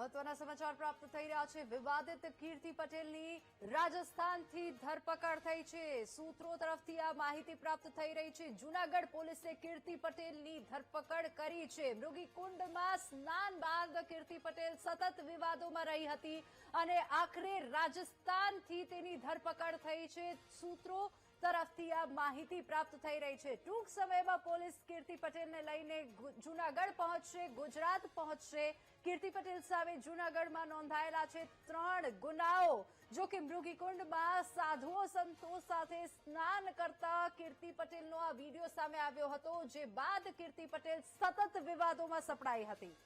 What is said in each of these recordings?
મહત્વના સમાચાર પ્રાપ્ત થઈ રહ્યા છે। વિવાદિત કીર્તિ પટેલની રાજસ્થાનથી ધરપકડ થઈ છે। સૂત્રો તરફથી આ માહિતી પ્રાપ્ત થઈ રહી છે। જૂનાગઢ પોલીસે કીર્તિ પટેલની ધરપકડ કરી છે। મૃગીકુંડમાં સ્નાન બાદ કીર્તિ પટેલ સતત વિવાદોમાં રહી હતી અને આખરે રાજસ્થાનથી તેની ધરપકડ થઈ છે। સૂત્રો તરફથી આ માહિતી પ્રાપ્ત થઈ રહી છે। ટૂંક સમયમાં પોલીસ કીર્તિ પટેલને લઈને જૂનાગઢ પહોંચશે, ગુજરાત પહોંચશે। કીર્તિ પટેલ સામે જૂનાગઢમાં નોંધાયેલા છે 3 ગુનાઓ। જો કે મૃગીકુંડમાં સાધુઓ સંતો સાથે સ્નાન કરતા કીર્તિ પટેલનો આ વિડીયો સામે આવ્યો હતો, જે બાદ કીર્તિ પટેલ સતત વિવાદોમાં સપડાઈ હતી।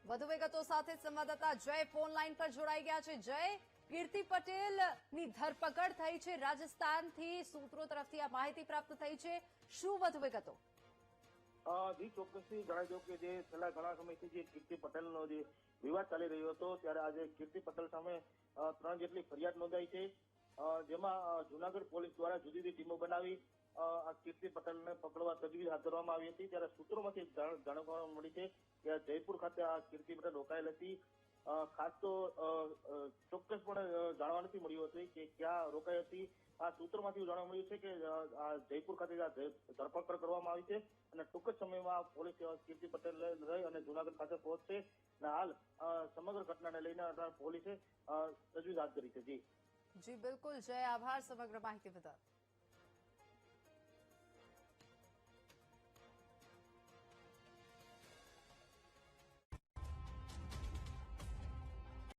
વધુ વિગતો સાથે સંવાદદાતા જય ફોન લાઈન પર જોડાઈ ગયા છે। જય, કીર્તિ પટેલની ધરપકડ થઈ છે રાજસ્થાનથી, સૂત્રો તરફથી આ માહિતી પ્રાપ્ત થઈ છે। શું વધુ વિગતો? જી ચોક્કસથી જણાવી દઉં કે જે છેલ્લા ઘણા સમયથી જે કીર્તિ પટેલનો જે વિવાદ ચાલી રહ્યો હતો, ત્યારે આજે કીર્તિ પટેલ સામે 3 જેટલી ફરિયાદ નોંધાઈ છે, જેમાં જૂનાગઢ પોલીસ દ્વારા જુદી જુદી ટીમો બનાવી આ કીર્તિ પટેલને પકડવા તજવીજ હાથ ધરવામાં આવી હતી। ત્યારે સૂત્રોમાંથી જાણવા મળી છે કે જયપુર ખાતે આ કીર્તિ પટેલ રોકાયેલ હતી। ખાસ તો ચોક્કસપણે જાણવા નથી મળ્યું હતું કે ક્યાં રોકાઈ હતી। આ સૂત્રોમાંથી જાણવા મળ્યું છે કે આ જયપુર ખાતે ધરપકડ કરવામાં આવી છે અને ટૂંક જ સમયમાં પોલીસ કીર્તિ પટેલ રહી અને જૂનાગઢ ખાતે પહોંચશે અને હાલ સમગ્ર ઘટનાને લઈને પોલીસે તજવીજ હાથ ધરી છે। જી બિલકુલ જય, આભાર સમગ્ર માહિતી બદલ।